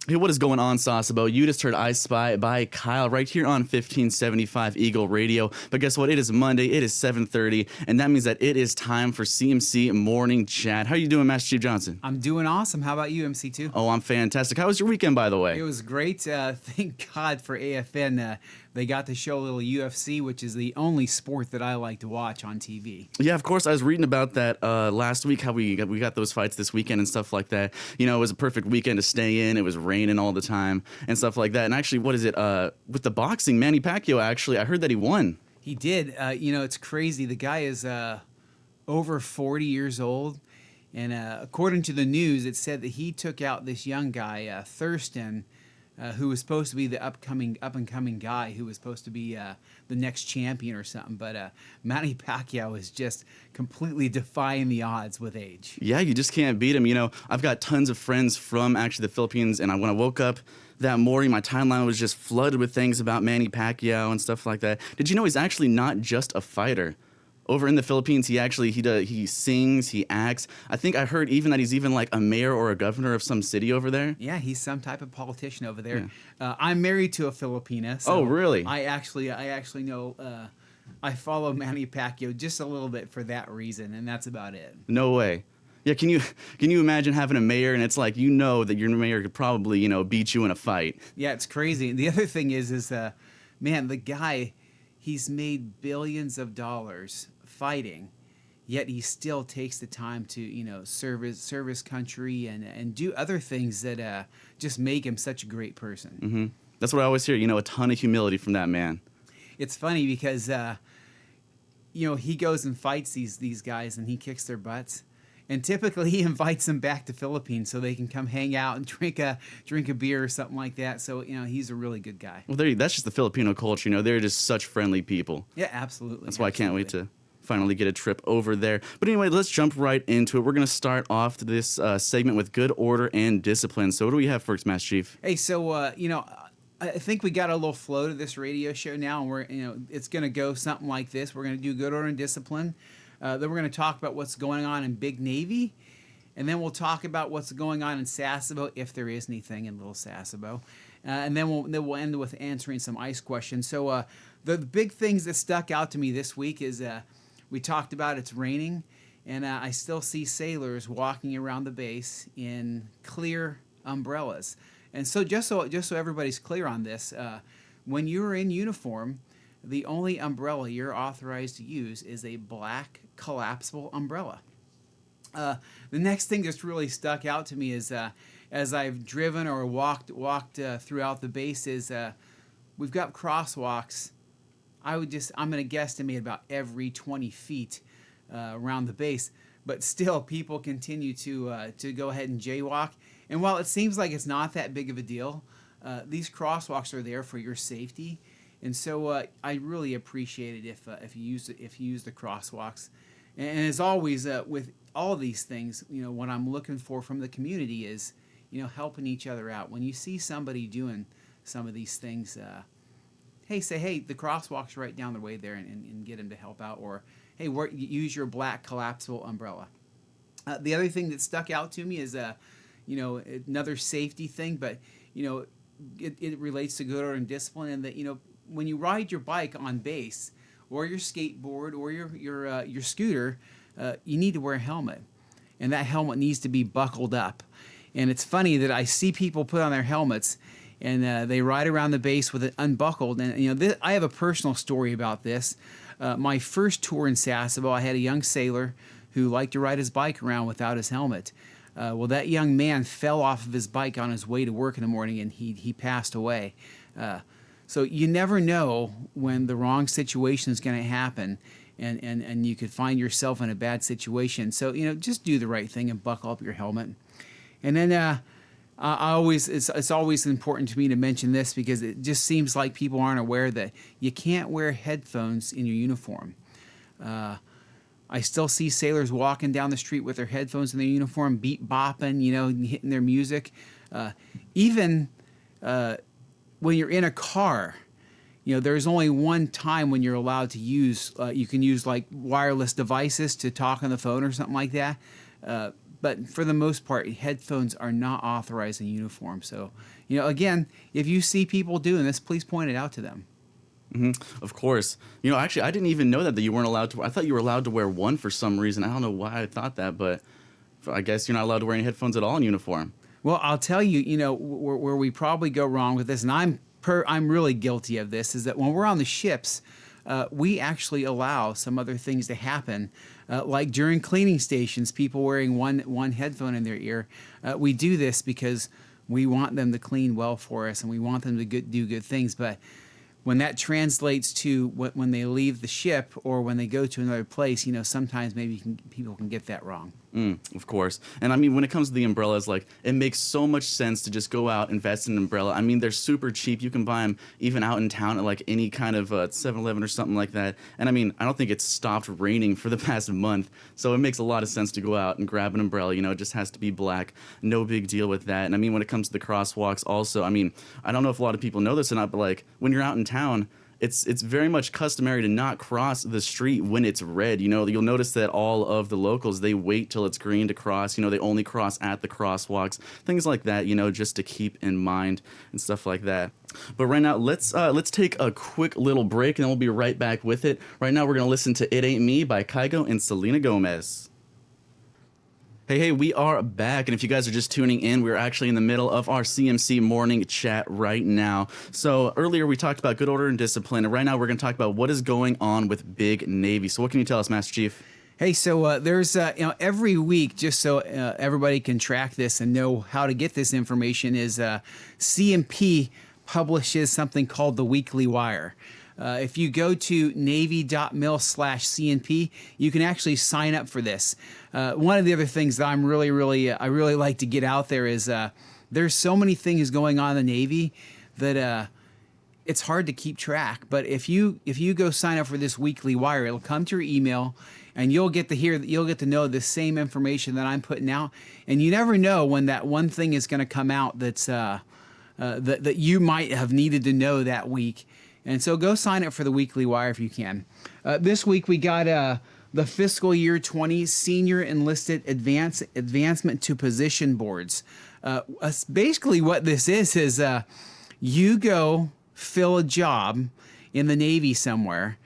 Hey, what is going on, Sasebo? You just heard I Spy by Kyle right here on 1575 Eagle Radio. But guess what? It is Monday. It is 7:30, and that means that it is time for CMC Morning Chat. How are you doing, Master Chief Johnson? I'm doing awesome. How about you, MC2? Oh, I'm fantastic. How was your weekend, by the way? It was great. Thank God for AFN. They got to show a little UFC, which is the only sport that I like to watch on TV. Yeah, of course. I was reading about that last week, how we got those fights this weekend and stuff like that. You know, it was a perfect weekend to stay in. It was raining all the time and stuff like that. And actually, what is it? With the boxing, Manny Pacquiao, actually, I heard that he won. He did. You know, it's crazy. The guy is over 40 years old. And according to the news, it said that he took out this young guy, Thurston, who was supposed to be the up-and-coming guy who was supposed to be the next champion or something. But Manny Pacquiao is just completely defying the odds with age. Yeah, you just can't beat him. You know, I've got tons of friends from actually the Philippines, and when I woke up that morning, my timeline was just flooded with things about Manny Pacquiao and stuff like that. Did you know he's actually not just a fighter? Over in the Philippines, he sings, he acts. I think I heard even that he's even like a mayor or a governor of some city over there. Yeah, he's some type of politician over there. Yeah. I'm married to a Filipina. So oh, really? I actually know. I follow Manny Pacquiao just a little bit for that reason, and that's about it. No way. Yeah, can you imagine having a mayor and it's like you know that your mayor could probably beat you in a fight? Yeah, it's crazy. And the other thing is man, the guy, he's made billions of dollars fighting, yet he still takes the time to serve his country and do other things that just make him such a great person. Mm-hmm. That's what I always hear. A ton of humility from that man. It's funny because he goes and fights these guys and he kicks their butts. And typically he invites them back to Philippines so they can come hang out and drink a beer or something like that. So, he's a really good guy. Well, that's just the Filipino culture. They're just such friendly people. Yeah, absolutely. That's why I can't wait to finally get a trip over there. But anyway, let's jump right into it. We're going to start off this segment with good order and discipline. So what do we have first, Master Chief? Hey, so, I think we got a little flow to this radio show now, and we're, it's going to go something like this. We're going to do good order and discipline. Then we're going to talk about what's going on in Big Navy, and then we'll talk about what's going on in Sasebo, if there is anything in Little Sasebo, and then we'll end with answering some ice questions. So the big things that stuck out to me this week is we talked about it's raining, and I still see sailors walking around the base in clear umbrellas. And so just so everybody's clear on this, when you're in uniform, the only umbrella you're authorized to use is a black collapsible umbrella. The next thing that's really stuck out to me is as I've driven or walked throughout the base is we've got crosswalks. I'm going to guesstimate about every 20 feet around the base, but still people continue to go ahead and jaywalk. And while it seems like it's not that big of a deal, these crosswalks are there for your safety. And so I really appreciate it if you use the crosswalks. And as always, with all these things, what I'm looking for from the community is, helping each other out. When you see somebody doing some of these things, say, hey, the crosswalk's right down the way there, and get them to help out. Or, hey, use your black collapsible umbrella. The other thing that stuck out to me is, another safety thing, but, it relates to good order and discipline, and that, when you ride your bike on base, or your skateboard, or your scooter, you need to wear a helmet, and that helmet needs to be buckled up. And it's funny that I see people put on their helmets, and they ride around the base with it unbuckled. And I have a personal story about this. My first tour in Sasebo, I had a young sailor who liked to ride his bike around without his helmet. Well, that young man fell off of his bike on his way to work in the morning, and he passed away. So you never know when the wrong situation is going to happen, and you could find yourself in a bad situation. So, just do the right thing and buckle up your helmet. And then it's always important to me to mention this because it just seems like people aren't aware that you can't wear headphones in your uniform. I still see sailors walking down the street with their headphones in their uniform, beat bopping, hitting their music. Even when you're in a car, there's only one time when you're allowed to use, you can use like wireless devices to talk on the phone or something like that. but for the most part, headphones are not authorized in uniform. So, again, if you see people doing this, please point it out to them. Of course. Actually, I didn't even know that you weren't allowed to. I thought you were allowed to wear one for some reason. I don't know why I thought that, but I guess you're not allowed to wear any headphones at all in uniform. Well, I'll tell you, where we probably go wrong with this, and I'm really guilty of this, is that when we're on the ships, we actually allow some other things to happen, like during cleaning stations, people wearing one headphone in their ear. We do this because we want them to clean well for us, and we want them to do good things. But when that translates to when they leave the ship or when they go to another place, sometimes maybe people can get that wrong. Of course. And I mean, when it comes to the umbrellas, like, it makes so much sense to just go out, invest in an umbrella. I mean, they're super cheap. You can buy them even out in town at like any kind of 7-Eleven or something like that. And I mean, I don't think it's stopped raining for the past month. So it makes a lot of sense to go out and grab an umbrella. It just has to be black. No big deal with that. And I mean, when it comes to the crosswalks also, I mean, I don't know if a lot of people know this or not, but like when you're out in town, it's very much customary to not cross the street when it's red. You'll notice that all of the locals, they wait till it's green to cross. They only cross at the crosswalks, things like that, just to keep in mind and stuff like that. But right now, let's take a quick little break, and then we'll be right back with it. Right now, we're going to listen to It Ain't Me by Kygo and Selena Gomez. Hey, we are back, and if you guys are just tuning in, we're actually in the middle of our CMC morning chat right now. So earlier we talked about good order and discipline, and right now we're going to talk about what is going on with Big Navy. So what can you tell us, Master Chief? Hey, so there's, every week, just so everybody can track this and know how to get this information, is CMP publishes something called the Weekly Wire. If you go to navy.mil/CNP, you can actually sign up for this. One of the other things that I really like to get out there is there's so many things going on in the Navy that it's hard to keep track. But if you go sign up for this Weekly Wire, it'll come to your email, and you'll get to know the same information that I'm putting out. And you never know when that one thing is going to come out that's that you might have needed to know that week. And so go sign up for the Weekly Wire if you can. This week we got the fiscal year 20 Senior Enlisted Advancement to Position Boards. Basically what this is you go fill a job in the Navy somewhere,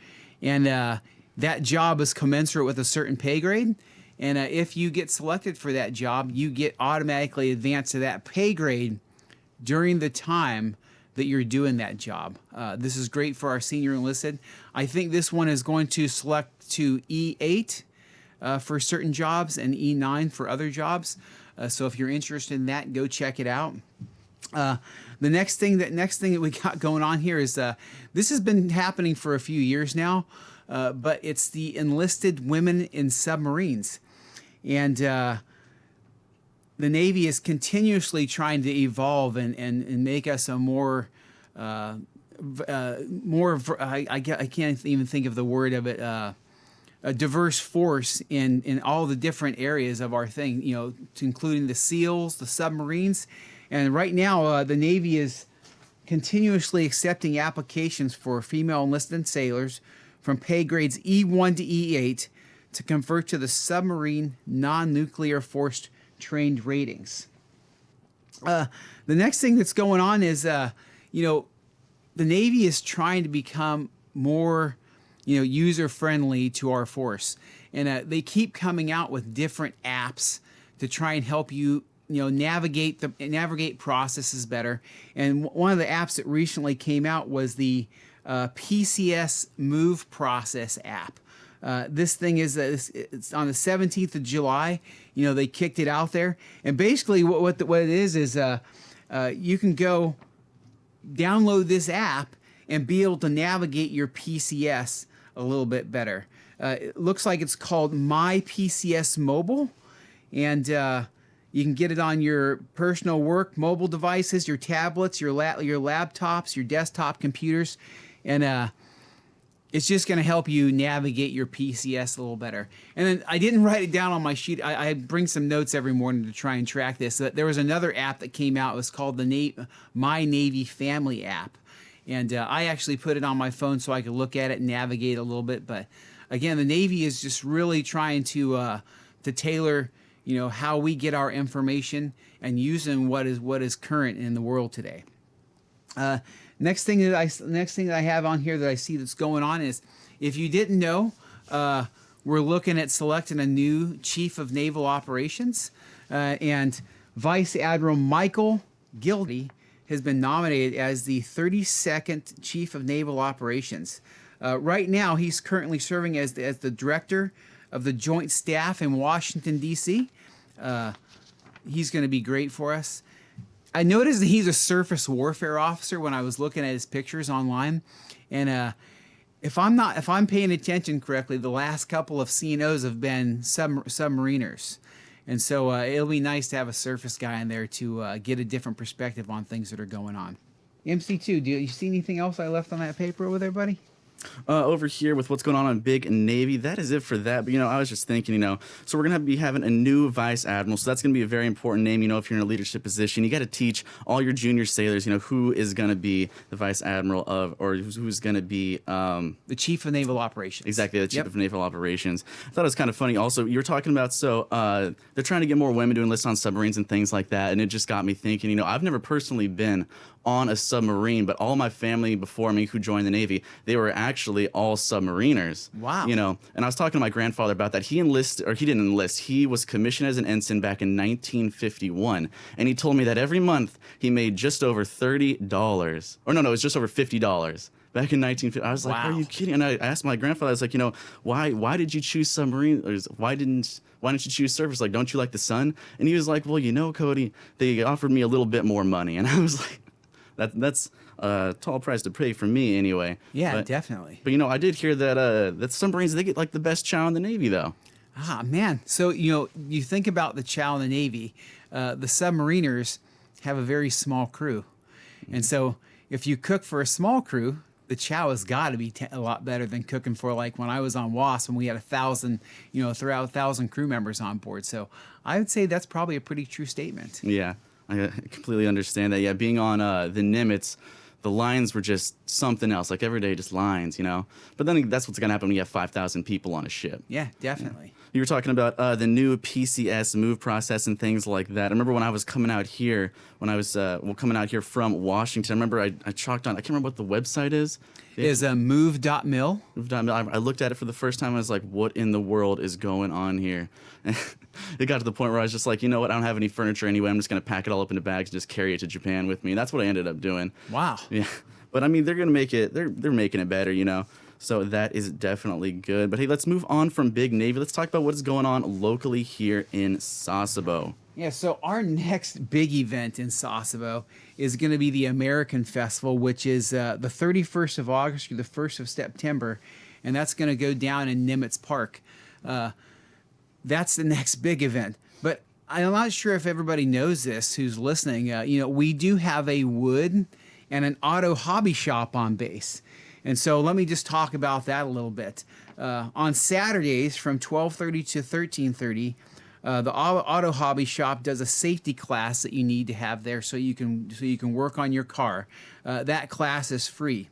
and that job is commensurate with a certain pay grade. And if you get selected for that job, you get automatically advanced to that pay grade during the time that you're doing that job. This is great for our senior enlisted. I think this one is going to select to E8 for certain jobs and E9 for other jobs. So if you're interested in that, go check it out. The next thing that we got going on here is this has been happening for a few years now, but it's the enlisted women in submarines. And the Navy is continuously trying to evolve and make us a more I can't even think of the word of it, a diverse force in all the different areas of our thing, including the SEALs, the submarines. And right now, the Navy is continuously accepting applications for female enlisted sailors from pay grades E1 to E8 to convert to the submarine non-nuclear force trained ratings. The next thing that's going on is, the Navy is trying to become more, user friendly to our force, and they keep coming out with different apps to try and help you, navigate processes better. And one of the apps that recently came out was the PCS Move Process app. This thing is it's on the 17th of July. They kicked it out there, and basically what it is you can go download this app and be able to navigate your PCS a little bit better. It looks like it's called My PCS Mobile, and you can get it on your personal work mobile devices, your tablets, your laptops, your desktop computers, and it's just going to help you navigate your PCS a little better. And then I didn't write it down on my sheet. I bring some notes every morning to try and track this. There was another app that came out. It was called the My Navy Family app. And I actually put it on my phone so I could look at it and navigate a little bit. But again, the Navy is just really trying to tailor, how we get our information and using what is current in the world today. Next thing that I have on here that I see that's going on is, if you didn't know, we're looking at selecting a new Chief of Naval Operations, and Vice Admiral Michael Gildy has been nominated as the 32nd Chief of Naval Operations. Right now, he's currently serving as the Director of the Joint Staff in Washington, D.C. He's going to be great for us. I noticed that he's a surface warfare officer when I was looking at his pictures online, and if I'm paying attention correctly, the last couple of CNOs have been submariners, and so it'll be nice to have a surface guy in there to get a different perspective on things that are going on. MC2, do you see anything else I left on that paper over there, buddy? Over here with what's going on in Big Navy, that is it for that. But, I was just thinking, so we're going to be having a new Vice Admiral. So that's going to be a very important name. If you're in a leadership position, you got to teach all your junior sailors, who is going to be the Vice Admiral of, or who's going to be the Chief of Naval Operations. Exactly, the Chief of Naval Operations. I thought it was kind of funny. Also, you were talking about, they're trying to get more women to enlist on submarines and things like that. And it just got me thinking, I've never personally been on a submarine, but all my family before me who joined the Navy, they were actually all submariners. Wow. And I was talking to my grandfather about that. He didn't enlist. He was commissioned as an ensign back in 1951. And he told me that every month he made just over $30. Or no, it was just over $50. Back in 1950, I was like, wow. Are you kidding? And I asked my grandfather, I was like, why did you choose submarine? Or why didn't you choose surface? Like, don't you like the sun? And he was like, well, Cody, they offered me a little bit more money. And I was like, that's a tall price to pay for me anyway. Yeah, definitely. But I did hear that submarines, they get like the best chow in the Navy though. Ah, man. So you think about the chow in the Navy, the submariners have a very small crew, and so if you cook for a small crew, the chow has got to be a lot better than cooking for, like when I was on WASP when we had 1,000 crew members on board. So I would say that's probably a pretty true statement. Yeah. I completely understand that. Yeah, being on the Nimitz, the lines were just something else. Like every day, just lines, But then that's what's going to happen when you have 5,000 people on a ship. Yeah, definitely. Yeah. You were talking about the new PCS move process and things like that. I remember when I was coming out here, coming out here from Washington, I remember I chalked on, I can't remember what the website is. Is move.mil. Move.mil. I looked at it for the first time. I was like, what in the world is going on here? And it got to the point where I was just like, you know what? I don't have any furniture anyway. I'm just going to pack it all up into bags and just carry it to Japan with me. And that's what I ended up doing. Wow. Yeah. But I mean, they're going to make it, they're making it better, So that is definitely good. But hey, let's move on from Big Navy. Let's talk about what is going on locally here in Sasebo. Yeah, so our next big event in Sasebo is going to be the American Festival, which is the 31st of August through the 1st of September, and that's going to go down in Nimitz Park. That's the next big event. But I'm not sure if everybody knows this who's listening. We do have a wood and an auto hobby shop on base. And so let me just talk about that a little bit. On Saturdays from 12:30 to 13:30, the auto hobby shop does a safety class that you need to have there so you can work on your car. That class is free.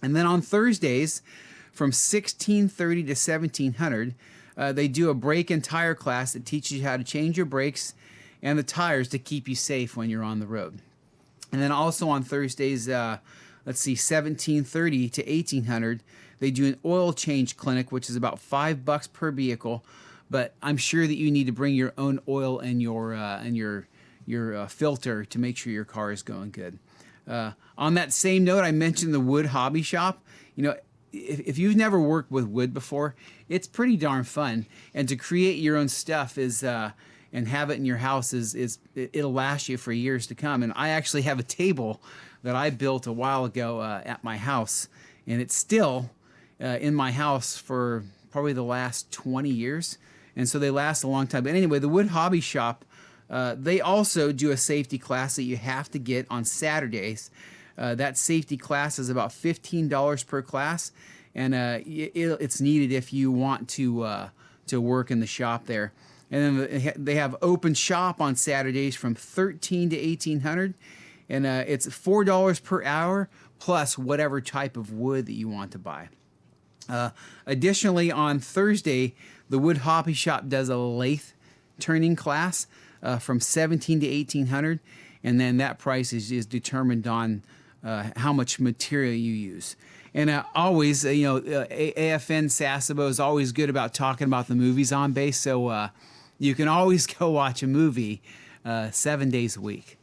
And then on Thursdays from 16:30 to 1700, they do a brake and tire class that teaches you how to change your brakes and the tires to keep you safe when you're on the road. And then also on Thursdays, 1730 to 1800, they do an oil change clinic, which is about $5 per vehicle. But I'm sure that you need to bring your own oil and your filter to make sure your car is going good. On that same note, I mentioned the wood hobby shop. If you've never worked with wood before, it's pretty darn fun. And to create your own stuff and have it in your house it'll last you for years to come. And I actually have a table that I built a while ago at my house, and it's still in my house for probably the last 20 years. And so they last a long time. But anyway, the wood hobby shop, they also do a safety class that you have to get on Saturdays. That safety class is about $15 per class, and it's needed if you want to work in the shop there. And then they have open shop on Saturdays from 13 to 1800, and it's $4 per hour plus whatever type of wood that you want to buy. Additionally, on Thursday, the wood hobby shop does a lathe turning class from 17 to 1800, and then that price is determined on how much material you use. And always, AFN Sasebo is always good about talking about the movies on base, so you can always go watch a movie 7 days a week.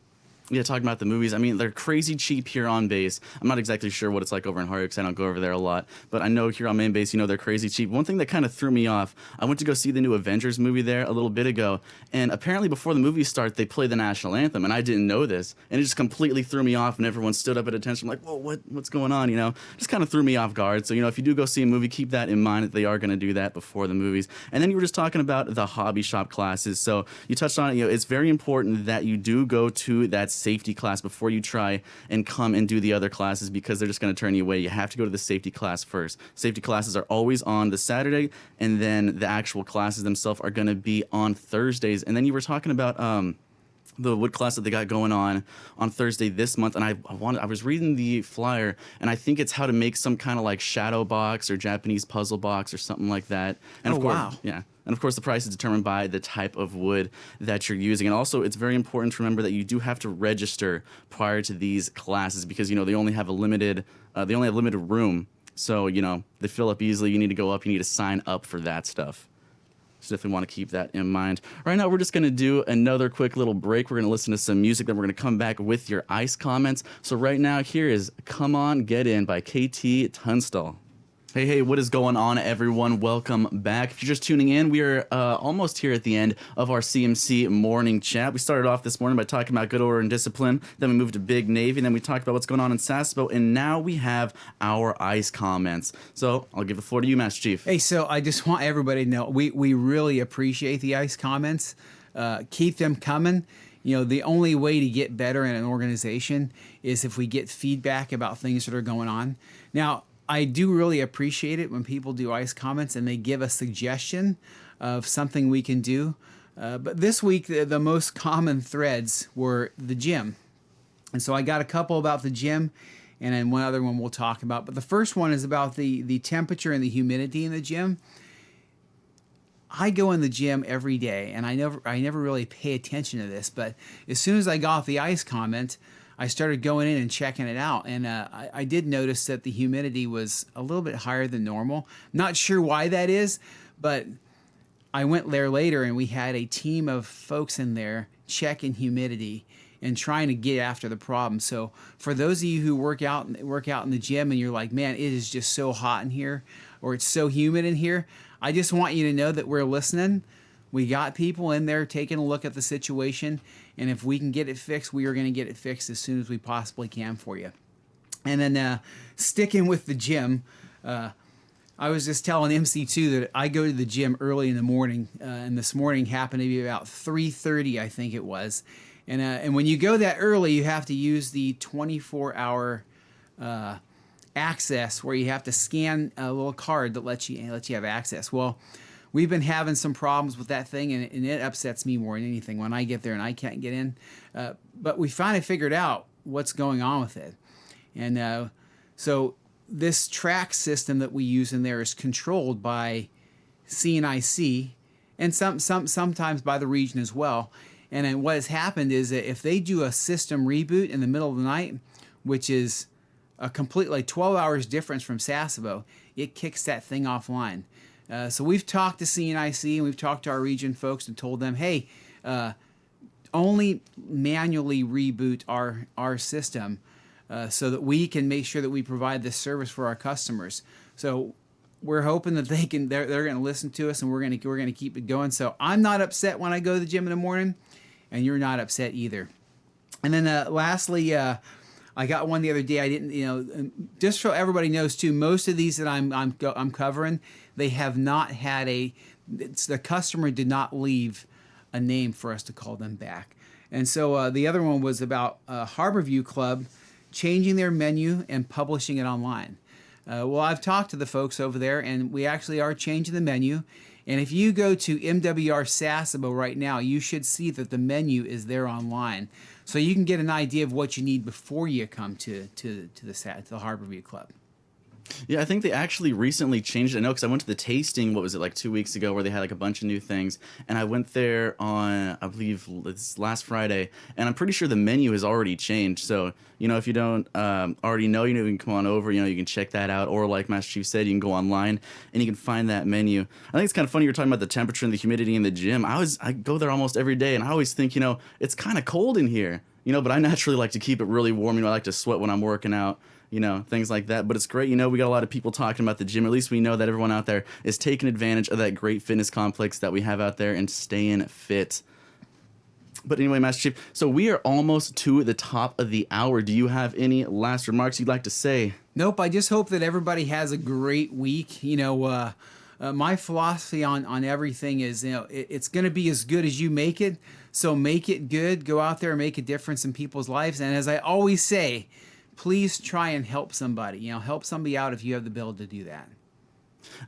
Yeah, talking about the movies, I mean, they're crazy cheap here on base. I'm not exactly sure what it's like over in Hardy because I don't go over there a lot, but I know here on main base, they're crazy cheap. One thing that kind of threw me off, I went to go see the new Avengers movie there a little bit ago, and apparently before the movie starts, they play the national anthem, and I didn't know this, and it just completely threw me off, and everyone stood up at attention. I'm like, whoa, what's going on, Just kind of threw me off guard. So, if you do go see a movie, keep that in mind that they are going to do that before the movies. And then you were just talking about the hobby shop classes. So you touched on it, it's very important that you do go to that safety class before you try and come and do the other classes, because they're just going to turn you away. You have to go to the safety class first. Safety classes are always on the Saturday, and then the actual classes themselves are going to be on Thursdays. And then you were talking about the wood class that they got going on Thursday this month, and I was reading the flyer, and I think it's how to make some kind of like shadow box or Japanese puzzle box or something like that. And of course, wow. Yeah. And of course, the price is determined by the type of wood that you're using. And also, it's very important to remember that you do have to register prior to these classes, because they only have limited room. So they fill up easily. You need to go up. You need to sign up for that stuff. So definitely want to keep that in mind. Right now, we're just going to do another quick little break. We're going to listen to some music, then we're going to come back with your ice comments. So right now, here is Come On, Get In by KT Tunstall. Hey, what is going on, everyone? Welcome back. If you're just tuning in, we are almost here at the end of our CMC morning chat. We started off this morning by talking about good order and discipline. Then we moved to Big Navy. And then we talked about what's going on in Sasebo. And now we have our ice comments. So I'll give the floor to you, Master Chief. Hey, so I just want everybody to know, we really appreciate the ice comments. Keep them coming. The only way to get better in an organization is if we get feedback about things that are going on. Now, I do really appreciate it when people do ice comments and they give a suggestion of something we can do. But this week, the most common threads were the gym. And so I got a couple about the gym, and then one other one we'll talk about. But the first one is about the temperature and the humidity in the gym. I go in the gym every day, and I never really pay attention to this. But as soon as I got the ice comment, I started going in and checking it out, and I did notice that the humidity was a little bit higher than normal. Not sure why that is, but I went there later, and we had a team of folks in there checking humidity and trying to get after the problem. So for those of you who work out in the gym and you're like, man, it is just so hot in here, or it's so humid in here, I just want you to know that we're listening. We got people in there taking a look at the situation, and if we can get it fixed, we are going to get it fixed as soon as we possibly can for you. And then sticking with the gym, I was just telling MC2 that I go to the gym early in the morning, and this morning happened to be about 3:30, I think it was. And when you go that early, you have to use the 24-hour access, where you have to scan a little card that lets you have access. Well, we've been having some problems with that thing, and it upsets me more than anything when I get there and I can't get in. But we finally figured out what's going on with it. And so this track system that we use in there is controlled by CNIC, and sometimes by the region as well. And then what has happened is that if they do a system reboot in the middle of the night, which is a complete 12 hours difference from Sasebo, it kicks that thing offline. So we've talked to CNIC and we've talked to our region folks and told them, hey, only manually reboot our system so that we can make sure that we provide this service for our customers. So we're hoping that they're going to listen to us, and we're going to keep it going. So I'm not upset when I go to the gym in the morning, and you're not upset either. And then lastly, I got one the other day. I didn't, just so everybody knows too, most of these that I'm covering, they have not had the customer did not leave a name for us to call them back. And so the other one was about Harborview Club changing their menu and publishing it online. Well, I've talked to the folks over there, and we actually are changing the menu. And if you go to MWR Sasebo right now, you should see that the menu is there online. So you can get an idea of what you need before you come to the Harborview Club. Yeah, I think they actually recently changed it. I know because I went to the tasting, what was it, like 2 weeks ago, where they had like a bunch of new things. And I went there on, I believe, this last Friday, and I'm pretty sure the menu has already changed. So, if you don't already know, you can come on over, you can check that out. Or like Master Chief said, you can go online and you can find that menu. I think it's kind of funny you're talking about the temperature and the humidity in the gym. I go there almost every day, and I always think, it's kind of cold in here, but I naturally like to keep it really warm. I like to sweat when I'm working out. Things like that. But it's great. We got a lot of people talking about the gym. At least we know that everyone out there is taking advantage of that great fitness complex that we have out there and staying fit. But anyway, Master Chief, so we are almost to the top of the hour. Do you have any last remarks you'd like to say? Nope. I just hope that everybody has a great week. My philosophy on everything is, it's going to be as good as you make it. So make it good. Go out there and make a difference in people's lives. And as I always say, please try and help somebody. Help somebody out if you have the ability to do that.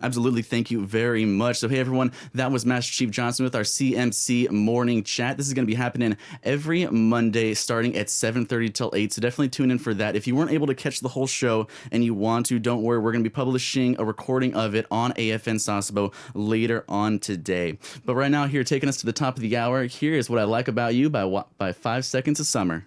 Absolutely. Thank you very much. So, hey, everyone, that was Master Chief Johnson with our CMC morning chat. This is going to be happening every Monday starting at 7:30 till 8. So definitely tune in for that. If you weren't able to catch the whole show and you want to, don't worry. We're going to be publishing a recording of it on AFN Sasebo later on today. But right now, here, taking us to the top of the hour, here is What I Like About You by 5 Seconds of Summer.